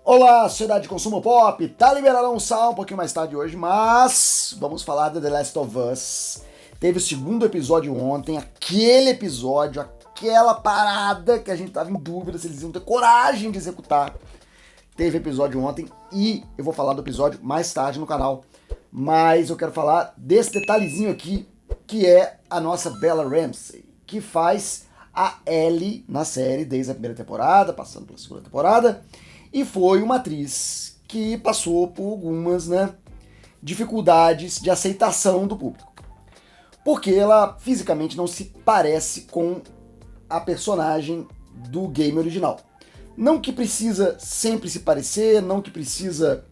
Olá, sociedade de consumo pop, tá liberado almoçar um pouquinho mais tarde hoje, mas vamos falar de The Last of Us. Teve o segundo episódio ontem, aquele episódio, aquela parada que a gente tava em dúvida se eles iam ter coragem de executar. Teve episódio ontem e eu vou falar do episódio mais tarde no canal, mas eu quero falar desse detalhezinho aqui, que é a nossa Bella Ramsey, que faz a Ellie na série desde a primeira temporada, passando pela segunda temporada. E foi uma atriz que passou por algumas dificuldades de aceitação do público. Porque ela fisicamente não se parece com a personagem do game original. Não que precisa sempre se parecer, não que precisa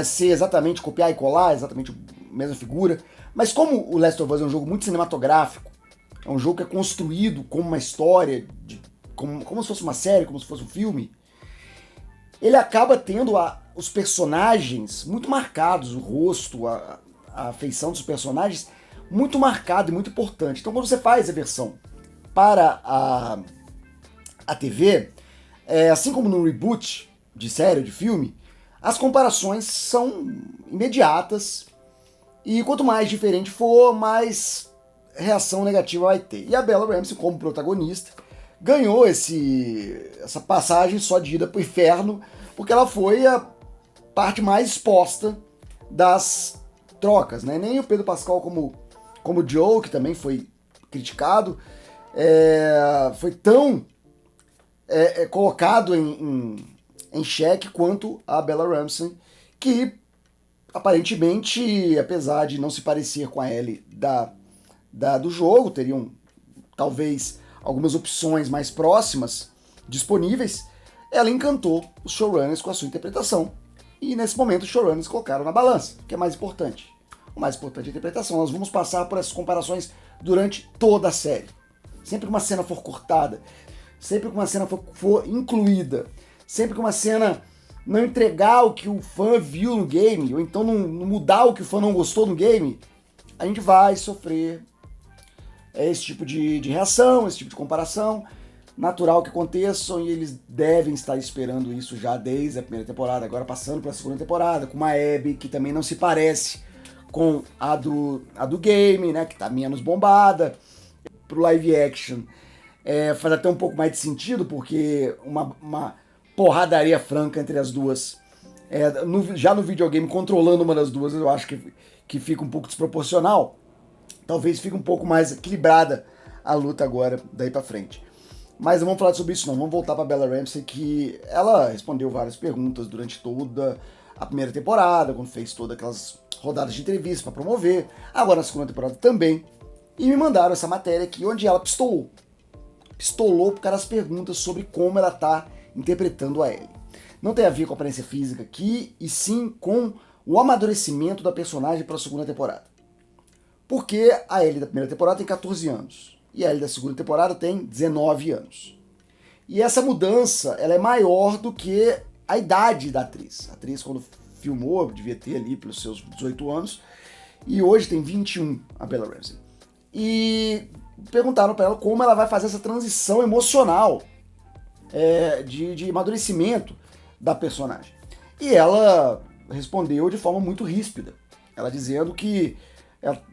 ser exatamente copiar e colar, exatamente a mesma figura. Mas como o Last of Us é um jogo muito cinematográfico, é um jogo que é construído como uma história, como se fosse uma série, como se fosse um filme, ele acaba tendo os personagens muito marcados, o rosto, a feição dos personagens muito marcado e muito importante. Então quando você faz a versão para a TV, assim como no reboot de série ou de filme, as comparações são imediatas e quanto mais diferente for, mais reação negativa vai ter. E a Bella Ramsey, como protagonista, ganhou essa passagem só de ida pro inferno, porque ela foi a parte mais exposta das trocas, né? Nem o Pedro Pascal como Joe, que também foi criticado, foi tão colocado em xeque quanto a Bella Ramsey, que aparentemente, apesar de não se parecer com a Ellie do jogo, teriam talvez algumas opções mais próximas disponíveis, ela encantou os showrunners com a sua interpretação. E nesse momento os showrunners colocaram na balança, o que é mais importante. O mais importante é a interpretação. Nós vamos passar por essas comparações durante toda a série. Sempre que uma cena for cortada, sempre que uma cena for incluída, sempre que uma cena não entregar o que o fã viu no game, ou então não mudar o que o fã não gostou no game, a gente vai sofrer esse tipo de reação, esse tipo de comparação. Natural que aconteçam e eles devem estar esperando isso já desde a primeira temporada, agora passando para a segunda temporada, com uma Abby que também não se parece com a do game, né, que tá menos bombada. Pro live action faz até um pouco mais de sentido, porque uma porradaria franca entre as duas, já no videogame, controlando uma das duas, eu acho que fica um pouco desproporcional. Talvez fique um pouco mais equilibrada a luta agora, daí pra frente. Mas não vamos falar sobre isso não, vamos voltar pra Bella Ramsey, que ela respondeu várias perguntas durante toda a primeira temporada, quando fez todas aquelas rodadas de entrevista para promover, agora na segunda temporada também, e me mandaram essa matéria aqui, onde ela pistolou por causa das perguntas sobre como ela tá interpretando a Ellie. Não tem a ver com a aparência física aqui, e sim com o amadurecimento da personagem para a segunda temporada. Porque a Ellie da primeira temporada tem 14 anos. E a Ellie da segunda temporada tem 19 anos. E essa mudança ela é maior do que a idade da atriz. A atriz, quando filmou, devia ter ali pelos seus 18 anos. E hoje tem 21, a Bella Ramsey. E perguntaram para ela como ela vai fazer essa transição emocional de amadurecimento da personagem. E ela respondeu de forma muito ríspida. Ela dizendo que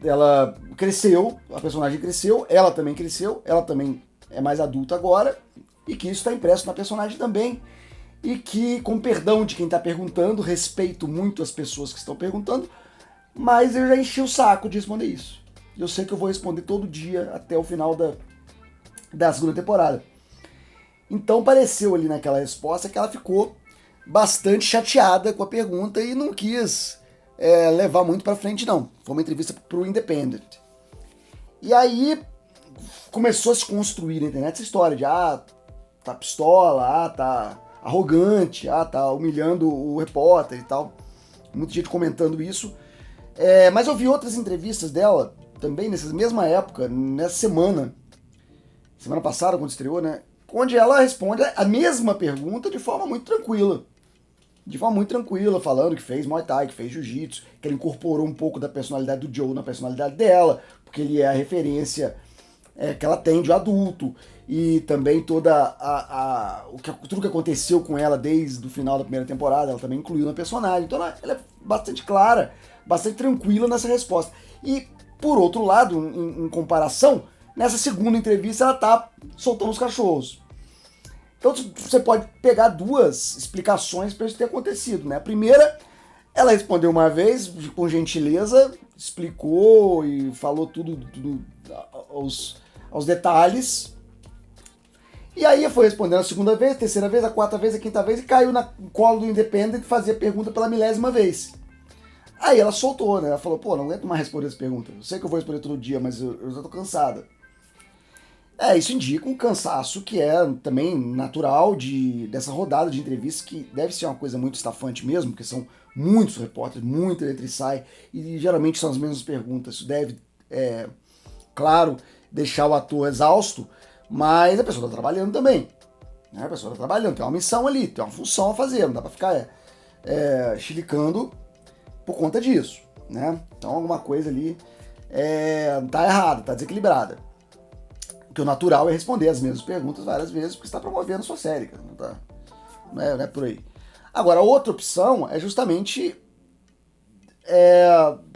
ela cresceu, a personagem cresceu, ela também é mais adulta agora, e que isso está impresso na personagem também, e que, com perdão de quem está perguntando, respeito muito as pessoas que estão perguntando, mas eu já enchi o saco de responder isso. Eu sei que eu vou responder todo dia até o final da segunda temporada. Então pareceu ali naquela resposta que ela ficou bastante chateada com a pergunta e não quis levar muito pra frente, não. Foi uma entrevista pro Independent. E aí começou a se construir na internet essa história de tá pistola, tá arrogante, tá humilhando o repórter e tal. Muita gente comentando isso. Mas eu vi outras entrevistas dela também nessa mesma época, nessa semana passada, quando estreou, né? Onde ela responde a mesma pergunta de forma muito tranquila. Falando que fez Muay Thai, que fez Jiu-Jitsu, que ela incorporou um pouco da personalidade do Joe na personalidade dela, porque ele é a referência que ela tem de adulto, e também toda tudo que aconteceu com ela desde o final da primeira temporada, ela também incluiu na personagem. Então ela é bastante clara, bastante tranquila nessa resposta. E, por outro lado, em comparação, nessa segunda entrevista ela tá soltando os cachorros. Então você pode pegar duas explicações para isso ter acontecido, né? A primeira, ela respondeu uma vez, com gentileza, explicou e falou tudo aos detalhes. E aí foi respondendo a segunda vez, a terceira vez, a quarta vez, a quinta vez, e caiu no colo do Independent e fazia pergunta pela 1000ª vez. Aí ela soltou, né? Ela falou, pô, não aguento mais responder essa pergunta. Eu sei que eu vou responder todo dia, mas eu já tô cansada. Isso indica um cansaço que é também natural dessa rodada de entrevistas, que deve ser uma coisa muito estafante mesmo, porque são muitos repórteres, muito entra e sai, e geralmente são as mesmas perguntas. Isso deve, claro, deixar o ator exausto, mas a pessoa está trabalhando também. Né? A pessoa está trabalhando, tem uma missão ali, tem uma função a fazer, não dá para ficar chilicando por conta disso. Né? Então alguma coisa ali tá errada, tá desequilibrada. Porque o natural é responder as mesmas perguntas várias vezes, porque você está promovendo sua série, cara. Não é por aí. Agora, a outra opção é justamente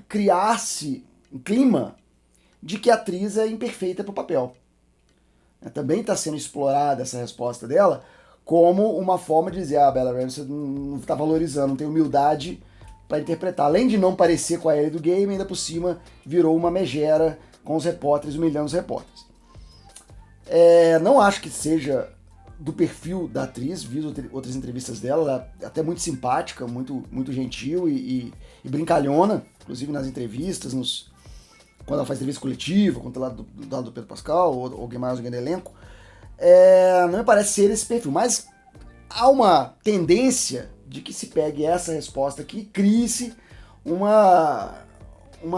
criar-se um clima de que a atriz é imperfeita para o papel. Também está sendo explorada essa resposta dela como uma forma de dizer, a Bella Ramsey não está valorizando, não tem humildade para interpretar. Além de não parecer com a Ellie do game, ainda por cima virou uma megera com os repórteres, humilhando os repórteres. Não acho que seja do perfil da atriz, vi outras entrevistas dela, ela é até muito simpática, muito, muito gentil e brincalhona, inclusive nas entrevistas, quando ela faz entrevista coletiva, quando ela do lado do Pedro Pascal, ou alguém mais, alguém do elenco. Não me parece ser esse perfil, mas há uma tendência de que se pegue essa resposta aqui e crie-se uma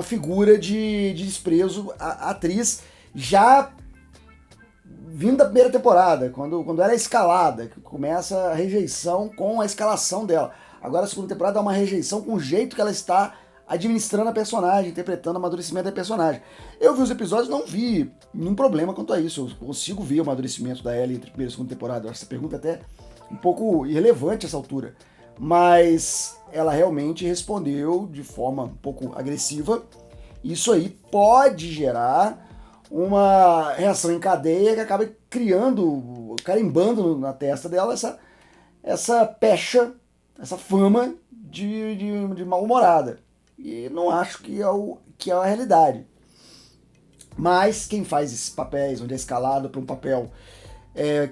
figura de desprezo à atriz, já vindo da primeira temporada, quando ela é escalada, que começa a rejeição com a escalação dela. Agora a segunda temporada é uma rejeição com o jeito que ela está administrando a personagem, interpretando o amadurecimento da personagem. Eu vi os episódios e não vi nenhum problema quanto a isso. Eu consigo ver o amadurecimento da Ellie entre a primeira e a segunda temporada. Eu acho essa pergunta até um pouco irrelevante a essa altura. Mas ela realmente respondeu de forma um pouco agressiva. Isso aí pode gerar uma reação em cadeia que acaba carimbando na testa dela essa pecha, essa fama de mal-humorada. E não acho que é a realidade. Mas quem faz esses papéis, onde é escalado para um papel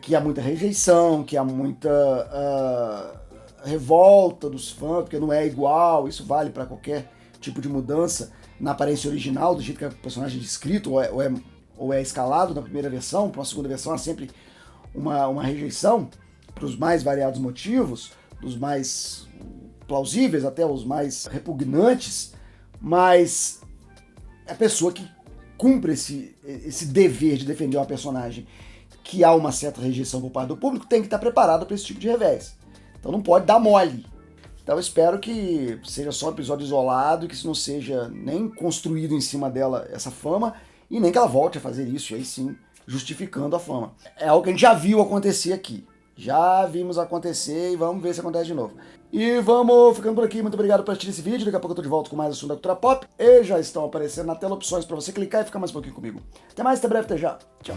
que há muita rejeição, que há muita revolta dos fãs, porque não é igual, isso vale para qualquer tipo de mudança na aparência original, do jeito que o personagem é descrito ou é escalado na primeira versão, para uma segunda versão há sempre uma rejeição, para os mais variados motivos, dos mais plausíveis até os mais repugnantes, mas a pessoa que cumpre esse dever de defender uma personagem que há uma certa rejeição por parte do público tem que estar preparada para esse tipo de revés. Então não pode dar mole. Então eu espero que seja só um episódio isolado, que isso não seja nem construído em cima dela essa fama, e nem que ela volte a fazer isso, e aí sim, justificando a fama. É algo que a gente já viu acontecer aqui. Já vimos acontecer e vamos ver se acontece de novo. E vamos ficando por aqui. Muito obrigado por assistir esse vídeo. Daqui a pouco eu tô de volta com mais assunto da cultura pop. E já estão aparecendo na tela opções para você clicar e ficar mais um pouquinho comigo. Até mais, até breve, até já. Tchau.